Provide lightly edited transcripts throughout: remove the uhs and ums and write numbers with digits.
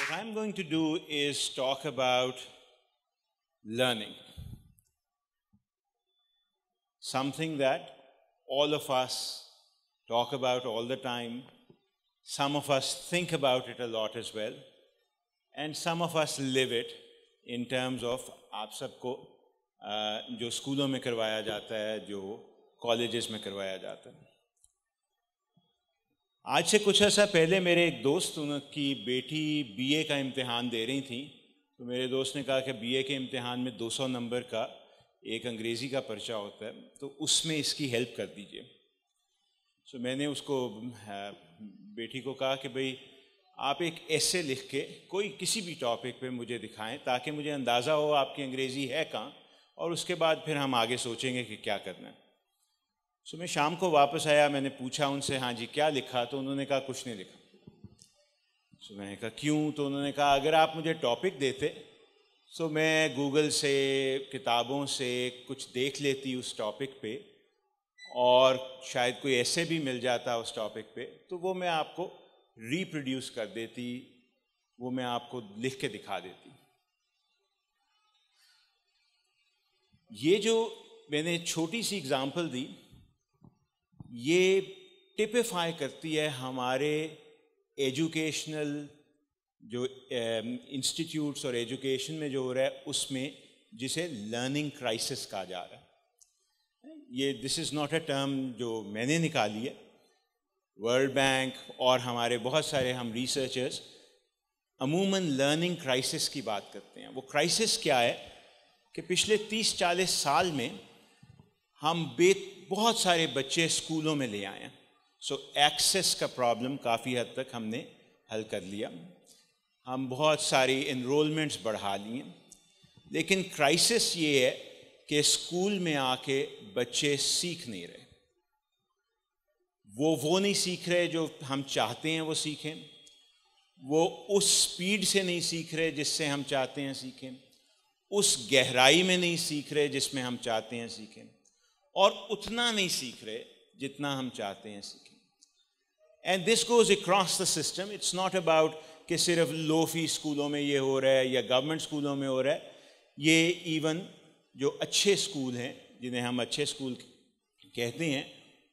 What I'm going to do is talk about learning. Something that all of us talk about all the time. Some of us think about it a lot as well. And some of us live it in terms of آپ سب کو جو اسکولوں میں کروایا جاتا ہے, جو colleges میں کروایا جاتا ہے. آج سے کچھ عرصہ پہلے میرے ایک دوست, ان کی بیٹی بی اے کا امتحان دے رہی تھیں, تو میرے دوست نے کہا کہ بی اے کے امتحان میں 200 نمبر کا ایک انگریزی کا پرچہ ہوتا ہے, تو اس میں اس کی ہیلپ کر دیجئے. سو میں نے اس کو بیٹی کو کہا کہ بھئی آپ ایک ایسے لکھ کے کوئی کسی بھی ٹاپک پہ مجھے دکھائیں تاکہ مجھے اندازہ ہو آپ کی انگریزی ہے کہاں, اور اس کے بعد پھر ہم آگے سوچیں گے کہ کیا کرنا ہے. سو میں شام کو واپس آیا, میں نے پوچھا ان سے ہاں جی کیا لکھا, تو انہوں نے کہا کچھ نہیں لکھا. سو میں نے کہا کیوں, تو انہوں نے کہا اگر آپ مجھے ٹاپک دیتے سو میں گوگل سے کتابوں سے کچھ دیکھ لیتی اس ٹاپک پہ, اور شاید کوئی ایسے بھی مل جاتا اس ٹاپک پہ, تو وہ میں آپ کو ریپروڈیوس کر دیتی, وہ میں آپ کو لکھ کے دکھا دیتی. یہ جو میں نے چھوٹی سی اگزامپل دی, یہ ٹپیفائی کرتی ہے ہمارے ایجوکیشنل جو انسٹیٹیوٹس اور ایجوکیشن میں جو ہو رہا ہے اس میں, جسے لرننگ کرائسس کہا جا رہا ہے. یہ دس از ناٹ اے ٹرم جو میں نے نکالی ہے. ورلڈ بینک اور ہمارے بہت سارے ہم ریسرچرز عموماً لرننگ کرائسس کی بات کرتے ہیں. وہ کرائسس کیا ہے کہ پچھلے 30-40 سال میں ہم بہت سارے بچے اسکولوں میں لے آئے ہیں. سو ایکسیس کا پرابلم کافی حد تک ہم نے حل کر لیا, ہم بہت ساری انرولمنٹس بڑھا لیے. لیکن کرائسس یہ ہے کہ اسکول میں آ کے بچے سیکھ نہیں رہے. وہ نہیں سیکھ رہے جو ہم چاہتے ہیں وہ سیکھیں, وہ اس سپیڈ سے نہیں سیکھ رہے جس سے ہم چاہتے ہیں سیکھیں, اس گہرائی میں نہیں سیکھ رہے جس میں ہم چاہتے ہیں سیکھیں, اور اتنا نہیں سیکھ رہے جتنا ہم چاہتے ہیں سیکھیں. And this goes across the system. It's not about کہ صرف لو فی اسکولوں میں یہ ہو رہا ہے یا گورنمنٹ اسکولوں میں ہو رہا ہے. یہ ایون جو اچھے اسکول ہیں, جنہیں ہم اچھے اسکول کہتے ہیں,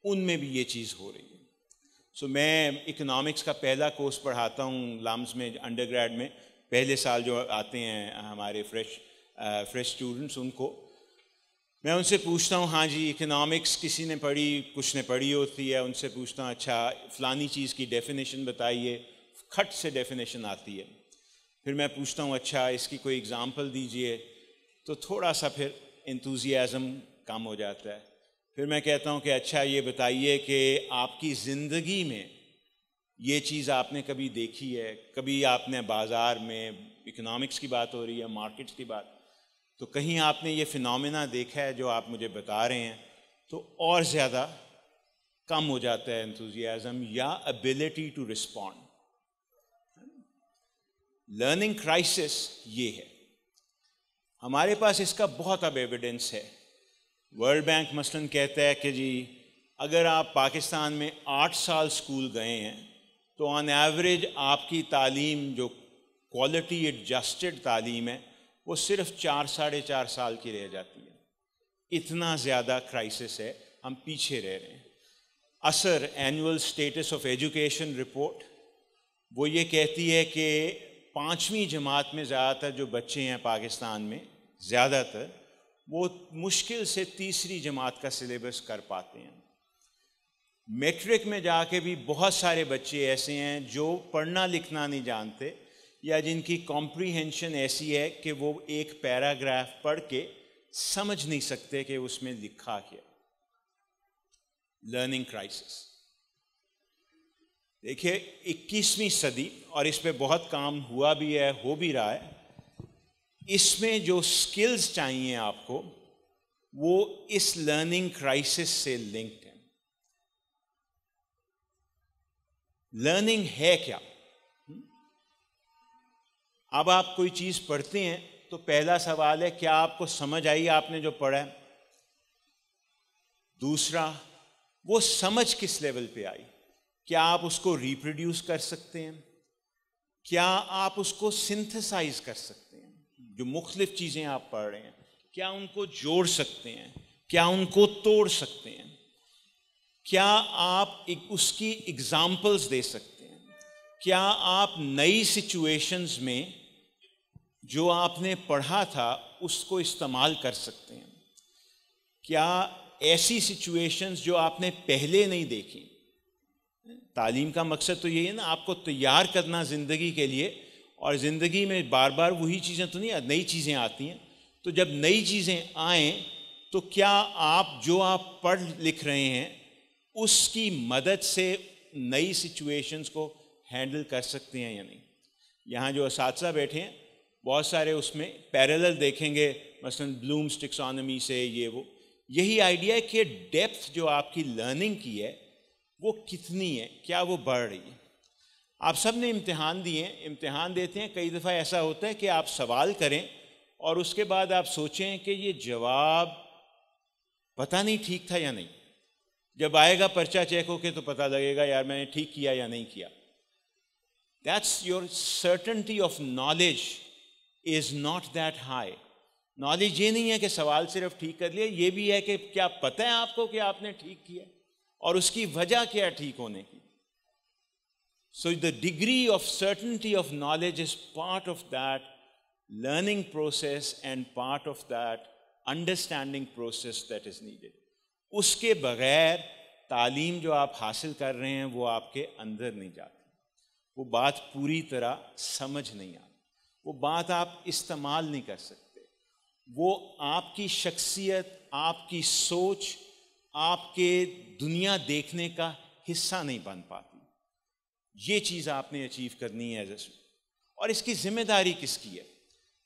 ان میں بھی یہ چیز ہو رہی ہے. سو میں اکنامکس کا پہلا کورس پڑھاتا ہوں لامز میں, انڈر گریڈ میں. پہلے سال جو آتے ہیں ہمارے فریش اسٹوڈنٹس, ان کو میں ان سے پوچھتا ہوں ہاں جی اکنامکس کسی نے پڑھی, کچھ نے پڑھی ہوتی ہے, ان سے پوچھتا ہوں اچھا فلانی چیز کی ڈیفینیشن بتائیے, کھٹ سے ڈیفینیشن آتی ہے. پھر میں پوچھتا ہوں اچھا اس کی کوئی اگزامپل دیجئے, تو تھوڑا سا پھر انتھوزیازم کم ہو جاتا ہے. پھر میں کہتا ہوں کہ اچھا یہ بتائیے کہ آپ کی زندگی میں یہ چیز آپ نے کبھی دیکھی ہے, کبھی آپ نے بازار میں, اکنامکس کی بات ہو رہی ہے, مارکیٹس کی بات, تو کہیں آپ نے یہ فینومینا دیکھا ہے جو آپ مجھے بتا رہے ہیں, تو اور زیادہ کم ہو جاتا ہے انتھوزیازم یا ability to respond. Learning crisis یہ ہے. ہمارے پاس اس کا بہت اب ایویڈنس ہے. ورلڈ بینک مثلاً کہتا ہے کہ جی اگر آپ پاکستان میں 8 سال اسکول گئے ہیں تو آن ایوریج آپ کی تعلیم جو کوالٹی ایڈجسٹڈ تعلیم ہے وہ صرف 4-4.5 سال کی رہ جاتی ہے. اتنا زیادہ کرائسس ہے, ہم پیچھے رہ رہے ہیں. ASER annual status of education report وہ یہ کہتی ہے کہ 5ویں جماعت میں زیادہ تر جو بچے ہیں پاکستان میں, زیادہ تر وہ مشکل سے 3ری جماعت کا سلیبس کر پاتے ہیں. میٹرک میں جا کے بھی بہت سارے بچے ایسے ہیں جو پڑھنا لکھنا نہیں جانتے, یا جن کی کمپریہنشن ایسی ہے کہ وہ ایک پیراگراف پڑھ کے سمجھ نہیں سکتے کہ اس میں لکھا کیا. Learning crisis. دیکھیے 21ویں صدی, اور اس پہ بہت کام ہوا بھی ہے, ہو بھی رہا ہے. اس میں جو سکلز چاہیے آپ کو وہ اس لرننگ کرائسس سے لنکڈ ہیں. لرننگ ہے کیا؟ اب آپ کوئی چیز پڑھتے ہیں تو پہلا سوال ہے کیا آپ کو سمجھ آئی آپ نے جو پڑھا ہے. دوسرا, وہ سمجھ کس لیول پہ آئی, کیا آپ اس کو ریپروڈیوس کر سکتے ہیں, کیا آپ اس کو سنتھسائز کر سکتے ہیں؟ جو مختلف چیزیں آپ پڑھ رہے ہیں کیا ان کو جوڑ سکتے ہیں؟ کیا ان کو توڑ سکتے ہیں؟ کیا آپ اس کی اگزامپلز دے سکتے ہیں؟ کیا آپ نئی سچویشنز میں جو آپ نے پڑھا تھا اس کو استعمال کر سکتے ہیں؟ کیا ایسی سچویشنز جو آپ نے پہلے نہیں دیکھی؟ تعلیم کا مقصد تو یہی ہے نا، آپ کو تیار کرنا زندگی کے لیے، اور زندگی میں بار بار وہی چیزیں تو نہیں، نئی چیزیں آتی ہیں. تو جب نئی چیزیں آئیں تو کیا آپ جو آپ پڑھ لکھ رہے ہیں اس کی مدد سے نئی سچویشنز کو ہینڈل کر سکتے ہیں یا نہیں؟ یہاں جو اساتذہ بیٹھے ہیں بہت سارے اس میں پیرالل دیکھیں گے، مثلا بلومز ٹیکسانومی سے یہ وہ. یہی آئیڈیا ہے کہ ڈیپتھ جو آپ کی لرننگ کی ہے وہ کتنی ہے، کیا وہ بڑھ رہی ہے؟ آپ سب نے امتحان دیے ہیں، امتحان دیتے ہیں، کئی دفعہ ایسا ہوتا ہے کہ آپ سوال کریں اور اس کے بعد آپ سوچیں کہ یہ جواب پتہ نہیں ٹھیک تھا یا نہیں. جب آئے گا پرچہ چیک ہو کے تو پتہ لگے گا یار میں نے ٹھیک کیا یا نہیں کیا. That's your certainty of knowledge is not that high. Knowledge یہ نہیں ہے کہ سوال صرف ٹھیک کر لیا، یہ بھی ہے کہ کیا پتہ ہے آپ کو کہ آپ نے ٹھیک کیا اور اس کی وجہ کیا ٹھیک ہونے کی. So the degree of certainty of knowledge is part of that learning process and part of that understanding process that is needed. اس کے بغیر تعلیم جو آپ حاصل کر رہے ہیں وہ آپ کے اندر نہیں جاتی، وہ بات پوری طرح سمجھ نہیں آتی، وہ بات آپ استعمال نہیں کر سکتے، وہ آپ کی شخصیت، آپ کی سوچ، آپ کے دنیا دیکھنے کا حصہ نہیں بن پاتی. یہ چیز آپ نے اچیو کرنی ہے اور اس کی ذمہ داری کس کی ہے؟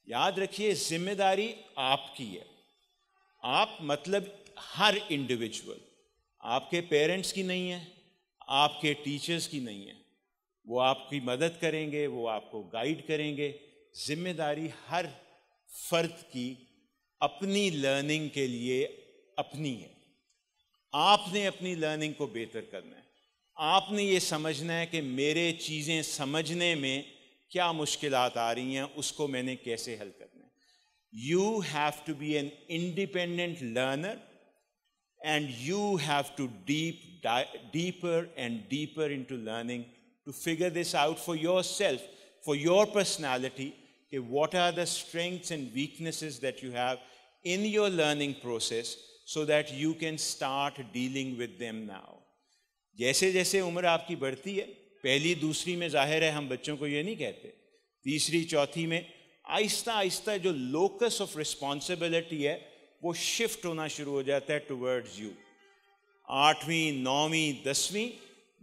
یاد رکھیے ذمہ داری آپ کی ہے. آپ مطلب ہر انڈیویجول، آپ کے پیرنٹس کی نہیں ہے، آپ کے ٹیچرز کی نہیں ہے. وہ آپ کی مدد کریں گے، وہ آپ کو گائیڈ کریں گے. ذمہ داری ہر فرد کی اپنی لرننگ کے لیے اپنی ہے. آپ نے اپنی لرننگ کو بہتر کرنا ہے. آپ نے یہ سمجھنا ہے کہ میرے چیزیں سمجھنے میں کیا مشکلات آ رہی ہیں، اس کو میں نے کیسے حل کرنا ہے. You have to be an independent learner and you have to deeper and deeper into learning to figure this out for yourself, for your personality, what are the strengths and weaknesses that you have in your learning process so that you can start dealing with them now. جیسے جیسے عمر آپ کی بڑھتی ہے، پہلی دوسری میں ظاہر ہے ہم بچوں کو یہ نہیں کہتے، تیسری چوتھی میں آہستہ آہستہ جو لوکس آف رسپانسبلٹی ہے وہ شفٹ ہونا شروع ہو جاتا ہے ٹورڈز یو. 8ویں 9ویں 10ویں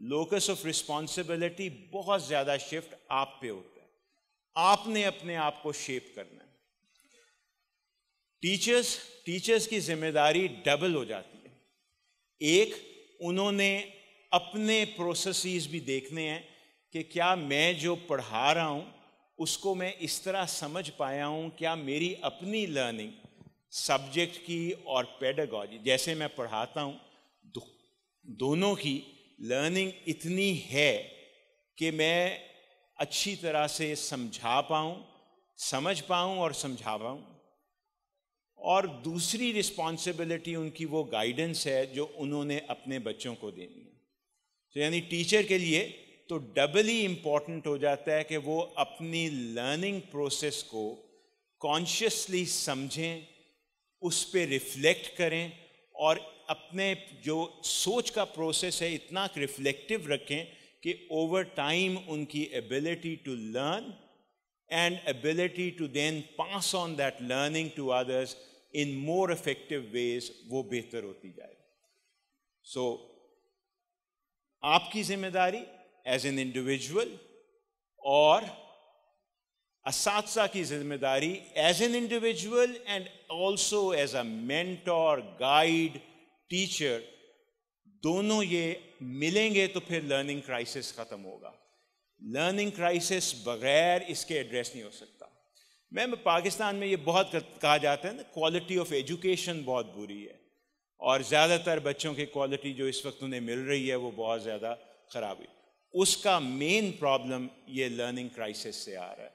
لوکس آف رسپانسبلٹی بہت زیادہ شفٹ آپ پہ ہوتا ہے. آپ نے اپنے آپ کو شیپ کرنا ہے. ٹیچرز کی ذمہ داری ڈبل ہو جاتی ہے. ایک، انہوں نے اپنے پروسیسز بھی دیکھنے ہیں کہ کیا میں جو پڑھا رہا ہوں اس کو میں اس طرح سمجھ پایا ہوں، کیا میری اپنی لرننگ سبجیکٹ کی اور پیڈاگوجی جیسے میں پڑھاتا ہوں دونوں کی لرننگ اتنی ہے کہ میں اچھی طرح سے سمجھا پاؤں، سمجھ پاؤں اور سمجھا پاؤں. اور دوسری رسپانسبلٹی ان کی وہ گائیڈنس ہے جو انہوں نے اپنے بچوں کو دینی ہے. تو یعنی ٹیچر کے لیے تو ڈبلی امپورٹنٹ ہو جاتا ہے کہ وہ اپنی لرننگ پروسیس کو کانشیسلی سمجھیں، اس پہ ریفلیکٹ کریں اور اپنے جو سوچ کا پروسیس ہے اتنا ریفلیکٹیو رکھیں کہ اوور ٹائم ان کی ability to learn and ability to then pass on that learning to others in more effective ways وہ بہتر ہوتی جائے. So آپ کی ذمہ داری ایز این انڈیویجول اور اساتذہ کی ذمہ داری as an individual and also as a mentor, guide, teacher, دونوں یہ ملیں گے تو پھر لرننگ کرائسس ختم ہوگا. لرننگ کرائسس بغیر اس کے ایڈریس نہیں ہو سکتا. پاکستان میں یہ بہت کہا جاتا ہے نا، کوالٹی آف ایجوکیشن بہت بری ہے اور زیادہ تر بچوں کی کوالٹی جو اس وقت انہیں مل رہی ہے وہ بہت زیادہ خراب ہے. اس کا مین پرابلم یہ لرننگ کرائسس سے آ رہا ہے.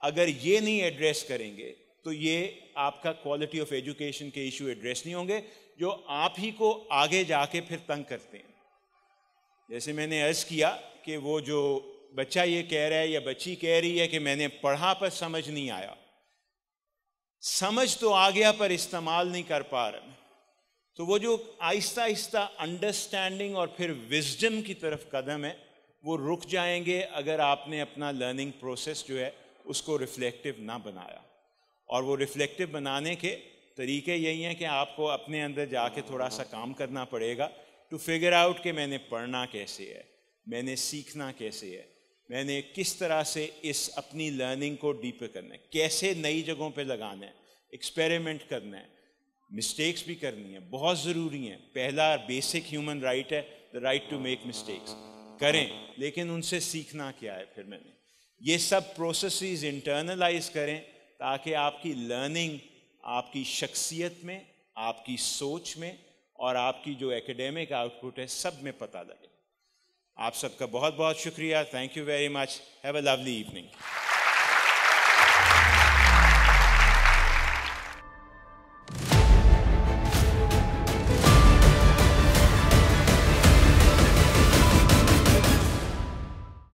اگر یہ نہیں ایڈریس کریں گے تو یہ آپ کا کوالٹی آف ایجوکیشن کے ایشو ایڈریس نہیں ہوں گے, جو آپ ہی کو آگے جا کے پھر تنگ کرتے ہیں. جیسے میں نے عرض کیا کہ وہ جو بچہ یہ کہہ رہا ہے یا بچی کہہ رہی ہے کہ میں نے پڑھا پر سمجھ نہیں آیا, سمجھ تو آ گیا پر استعمال نہیں کر پا رہا. تو وہ جو آہستہ آہستہ انڈرسٹینڈنگ اور پھر وزڈم کی طرف قدم ہے, وہ رک جائیں گے اگر آپ نے اپنا لرننگ پروسیس جو ہے اس کو ریفلیکٹیو نہ بنایا. اور وہ ریفلیکٹیو بنانے کے طریقے یہی ہیں کہ آپ کو اپنے اندر جا کے تھوڑا سا کام کرنا پڑے گا ٹو فگر آؤٹ کہ میں نے پڑھنا کیسے ہے, میں نے سیکھنا کیسے ہے, میں نے کس طرح سے اس اپنی لرننگ کو ڈیپر کرنا ہے, کیسے نئی جگہوں پہ لگانا ہے, ایکسپیریمنٹ کرنا ہے, مسٹیکس بھی کرنی ہیں, بہت ضروری ہیں. پہلا بیسک ہیومن رائٹ ہے the right to make mistakes. کریں, لیکن ان سے سیکھنا کیا ہے. پھر میں نے یہ سب پروسیسز انٹرنلائز کریں تاکہ آپ کی لرننگ آپ کی شخصیت میں, آپ کی سوچ میں اور آپ کی جو ایکیڈیمک آؤٹ پٹ ہے سب میں پتہ لگے. آپ سب کا بہت بہت شکریہ. Thank you very much. Have a lovely evening.